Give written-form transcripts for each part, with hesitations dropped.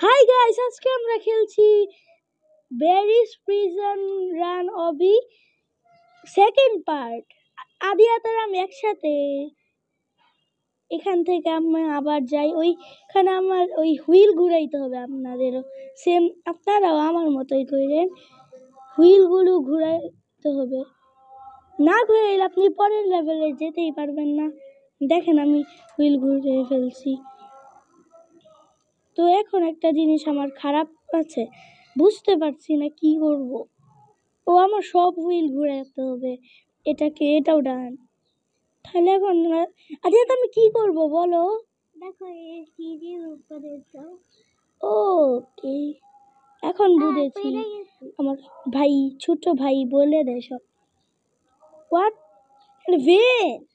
Hi guys, আজকে আমরা খেলছি Barry's Prison Run Obby second part. Adiyat আর আমি একসাথে এখান থেকে আমি আবার যাই ওইখানে। আমার ওই হুইল ঘুরাইতে হবে, আপনাদেরও সেম, আপনারাও আমার মতোই করেন, হুইলগুলো ঘুরাইতে হবে। না ঘুরাইলে আপনি পরের লেভেলে যেতেই পারবেন না। দেখেন আমি হুইল ঘুরিয়ে ফেলছি। তো এখন একটা জিনিস আমার খারাপ আছে, বুঝতে পারছি না কি করব। ও আমার সব হুইল ঘুরাতে হবে, এটাও ডান। তাহলে এখন আরে আমি কি করব বলো? দেখো এই সিঁড়ির উপরে যাও। ওকে, এখন বুঝেছি। আমার ভাই, ছোট ভাই বলে দেয় সব। হোয়াট? ভেন্ট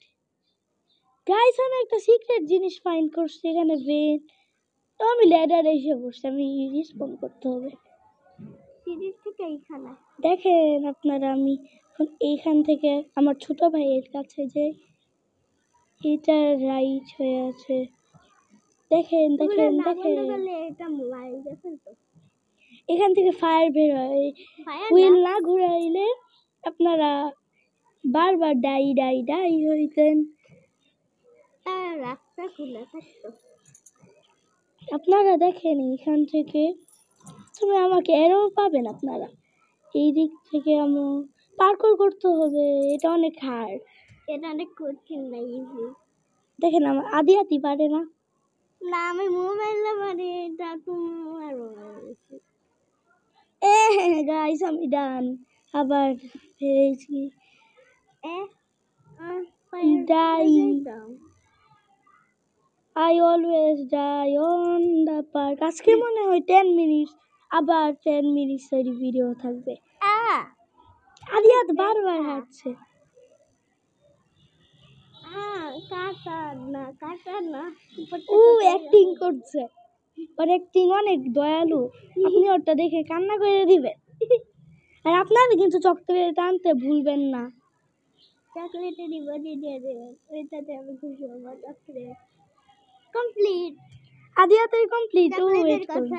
গাইস, আমি একটা সিক্রেট জিনিস ফাইন্ড করছি এখানে, ভেন্ট। তো আমি ল্যাডারে এসে বসছি, আমি রিস্পন করতে হবে সিঁড়ি থেকে এইখানে। দেখেন আপনারা, আমি এখন এইখান থেকে আমার ছোট ভাইয়ের কাছে যাই। এটা রাইট হয়ে আছে, দেখেন দেখেন দেখেন। এখান থেকে ফায়ার বের হয়, হুইল না ঘুরাইলে আপনারা বারবার ডাই ডাই ডাই হইতেন। রাস্তা খোলা থাকতো। আপনারা দেখেন এখান থেকে তুমি আমাকে এরও পাবেন আপনারা। এই দিক থেকে আমার পার্কর করতে হবে, এটা অনেক হার্ড, এটা অনেক কঠিন না, ইজি। দেখেন আমার আদিয়াতি পারে না। না, আমি মোবাইলে পারি, এটা তোমার গাইস, আমি ডান আবার পেরেছি। Die, I always die on the park. আজকে মনে হয় 10 মিনিট, আবার 10 মিনিট ভিডিও থাকবে। আদিয়াত বারবার হাঁটছে। ও অ্যাক্টিং করছে, ওর অ্যাক্টিং অনেক দয়ালু। আপনি ওটা দেখে কান্না করে দিবেন। আর আপনারা কিন্তু চকলেট আনতে ভুলবেন না। চকলেটের বডি দিয়ে দেবেন, ওইটাতে আমি খুশি হব। চকলেট কমপ্লিট, আদিয়াতের কমপ্লিট। ও ওয়েট করুন,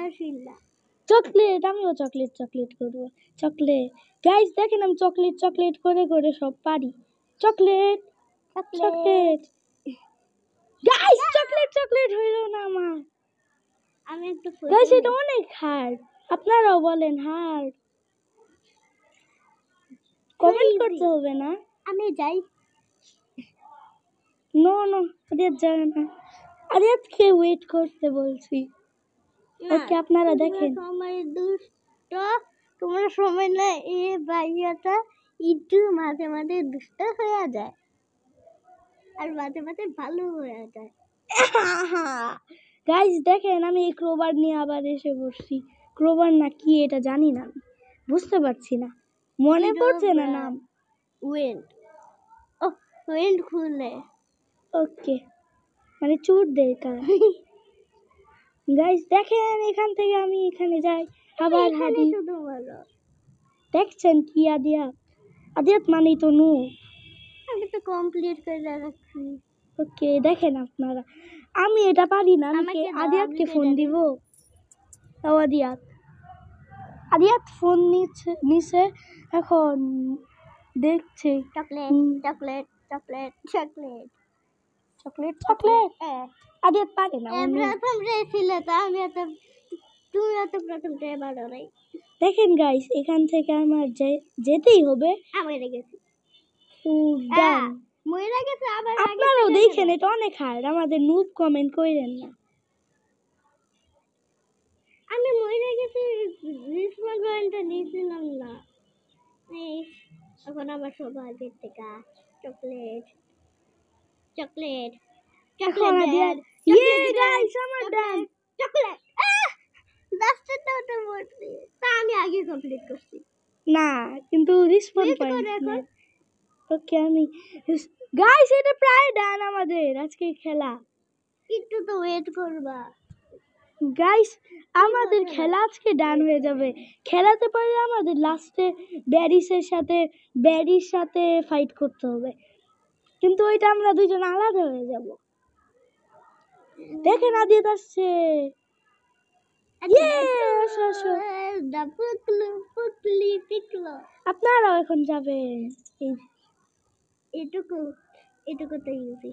চকলেট, আমিও চকলেট চকলেট করবো। চকলেট গাইস দেখেন, আমি চকলেট চকলেট করে করে সব পারি। Chocolate chocolate guys, chocolate chocolate হইলো না আমার। আমি একটু গাইস, এটা অনেক হার্ড, আপনারাও বলেন হার্ড। কমেন্ট করতে হবে না। আমি যাই। নো নো, আদিয়াত যাবে না, আদিয়াতকে ওয়েট করতে বলছি। ওকে আপনারা দেখেন। সময় দুষ্ট, তোমার সময় না, এই ভাইয়াটা একটু মাঝে মাঝে দুষ্ট হয়ে যায় আর মাঝে মাঝে ভালো হয়ে যায়। গাইস দেখেন, আমি এই ক্রোবার নিয়ে আবার এসে বসছি। ক্রোবার না কি এটা জানি না, বুঝতে পারছি না, মনে পড়ছে না নাম। উইন্ড, ও উইন্ড খুলে, ওকে, মানে চুট দেয় কার। গাইস দেখেন, এখান থেকে আমি এখানে যাই, আবার হাঁটি। দেখছেন কি আদিয়াত? আদিয়াত মানেই তো নু। আমি তো কমপ্লিট করে রাখছি। ওকে দেখেন আপনারা, আমি এটা পারি না। আমি আদিয়াতকে ফোন দিব। ও আদিয়াত, আদিয়াত ফোন নিছে এখন, দেখছে। Chocolate chocolate chocolate chocolate chocolate chocolate. Adiyat পারে না, প্রথম ছিল তো, আমি তো, তুমি তো প্রথম পারো নাই। দেখেন গাইস, এখান থেকে আমার যেতেই হবে। আমি গেছি, আপনারাও দেখেন, এটা অনেক হার্ড, আমাদের নুব কমেন্ট করেন না। আমি মরে গেছি, রিসমাগনটা নিয়েছিলাম না। এখন আমার সৌভাগ্যের থেকে চকলেট চকলেট চকলেট। ইয়ে গাইস, আমার ডান চকলেট। লাস্টেরটা ওটা বলছি, তা আমি আগে কমপ্লিট করছি না, কিন্তু রিসপন্স পয়েন্ট। ওকে আমি গাইস, এটা প্রায় ডান আমাদের আজকে খেলা। একটু তো ওয়েট করবা গাইস, আমাদের খেলা আজকে ডান হয়ে যাবে। খেলাতে পারলে আমাদের লাস্টে ব্যারির সাথে ফাইট করতে হবে, কিন্তু ওইটা আমরা দুইজন আলাদা হয়ে যাব। দেখেন আদিয়াত আসছে, আপনারাও এখন যাবেন। এটুকু তো ইউজি,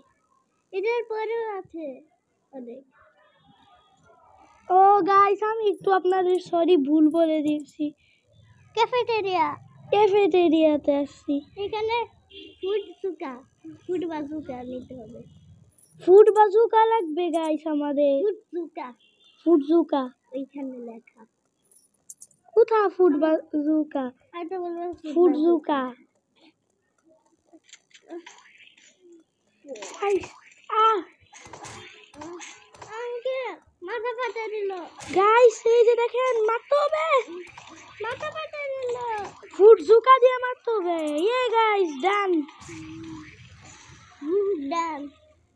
এটার পরেও আছে অনেক। ও গাইস, আমি একটু আপনাদের সরি ভুল বলে দিয়েছি। ক্যাফেটেরিয়াতে আসছি। এখানে ফুড বাজুকা নিতে হবে। ফুড বাজুকা লাগবে গাইস আমাদের। ফুড জুকা ওইখানে লেখা। কোথায় ফুড বাজুকা? ফুড জুকা। মাথা ফাটা দিল গাইস, এই যে দেখেন মারতে হবে। মাথা ফাটা দিল। ফুড জুকা দিয়ে মারতে হবে। ইয়ে গাইস, ডান।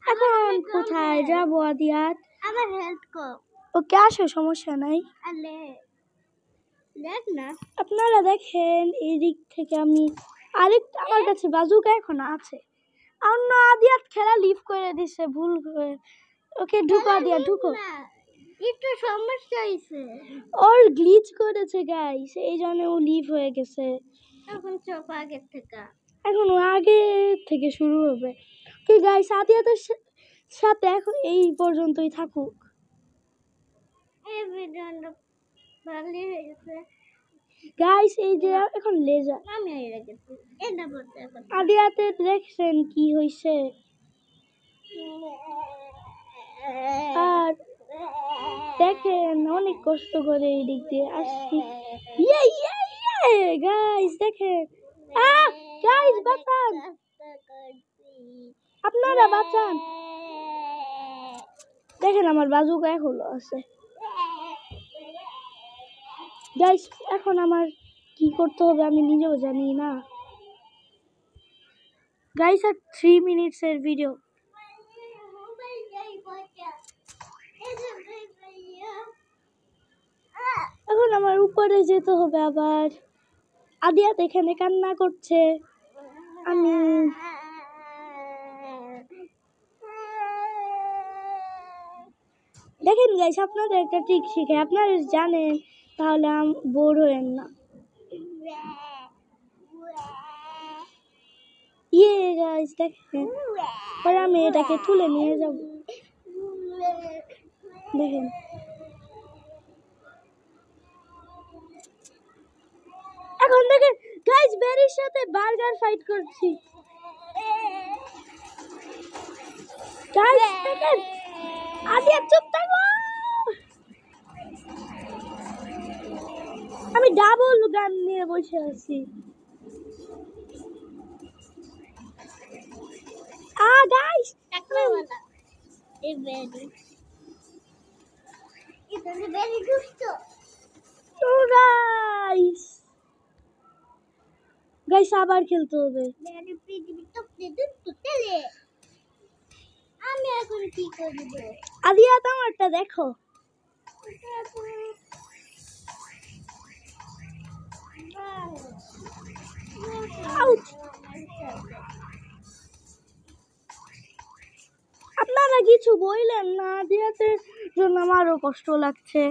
এখন কোথায় যাবো আদিয়াত? আমার হেল্প কর। ওকে আসো, সমস্যা নাই। দেখ না, আপনারা দেখেন এই দিক থেকে আমি আরেকটা, আমার কাছে বাজুকা এখন আছে। অন্য আদিয়াত খেলা লিভ করে দিছে ভুল করে। ওকে ঢুকা দিয়া, ঢুকো। একটু সমস্যা হইছে, ওর গ্লিচ করেছে গাইস, এই জন্য ও লিভ হয়ে গেছে। এখন চপ আগে থেকে, এখন আগে থেকে শুরু হবে। কি গাইস, আদিয়াতের সাথে এখন এই পর্যন্তই থাকুক। এই ভিডিওটা ভালো হয়েছে গাইস। এই যে এখন লেজার আমি এর গেছি, এটা বলতে এখন আদিয়াতে দেখছেন কি হইছে। আর দেখেন অনেক কষ্ট করে এই দিক দিয়ে আসছি। ইয়ে ইয়ে ইয়ে গাইস দেখেন। গাইস বাঁচান, আপনারা বাঁচান। দেখেন আমার বাজুকা এখনো আছে গাইস। এখন আমার কি করতে হবে আমি নিজেও জানি না গাইস। আর 3 মিনিটসের ভিডিও। এখন আমার উপরে যেতে হবে আবার। আদিয়াত এখানে কান্না করছে। আমি দেখেন গাইস, আপনাদের একটা ট্রিক শিখে, আপনারা জানেন তাহলে বোর হয়েন না। ইয়ে গাইস দেখেন, পরে আমি এটাকে তুলে নিয়ে যাব। দেখেন এখন দেখেন গাইস, বেরির সাথে বার্গার ফাইট করছি গাইস। দেখেন আদিয়া চুপ থাকো, আমি ডাবল গান নিয়ে বসে আছি। গাইস এই বেরি এটা বেরি দুষ্ট। তো গাইস আবার খেলতে হবে। আমি এখন কি করব? আদিয়া আমারটা দেখো। আপনারা কিছু বললেন না, আদিয়াতের জন্য আমারও কষ্ট লাগছে।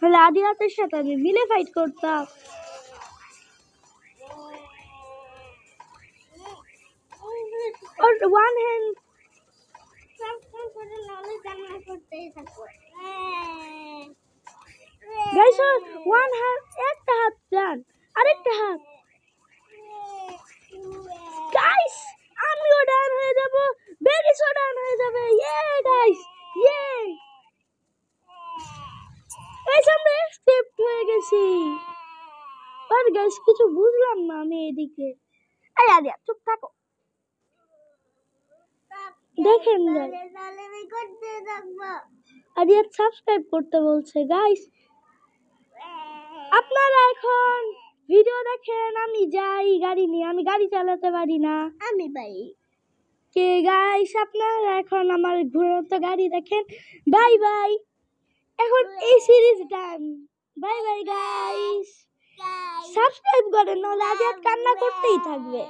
তাহলে আদিয়াতের সাথে আমি মিলে ফাইট করতাম। और one hand guys, one hand एक हाथ डान আরেকটা হাত। গাইস আমিও ডান হয়ে যাব, বেরিসও ডান হয়ে যাবে। ইয়ে গাইস ইয়ে, এই সামনে স্টেপ হয়ে গেছি। আর গাইস কিছু বুঝলাম না আমি এদিকে। এই আদিয়া চুপ থাকো। দেখেন আদিয়া সাবস্ক্রাইব করতে বলছে গাইস। আপনারা এখন ভিডিও দেখেন, আমি যাই গাড়ি নিয়ে, আমি গাড়ি চালাতে পারি না। আমি ভাই কে গাইস, আপনারা এখন আমার ঘোড়ার গাড়ি দেখেন। বাই বাই, এখন এই সিরিজ ডান। বাই বাই গাইস, সাবস্ক্রাইব করেন, নাহলে আদিয়া কান্না করতেই থাকবে।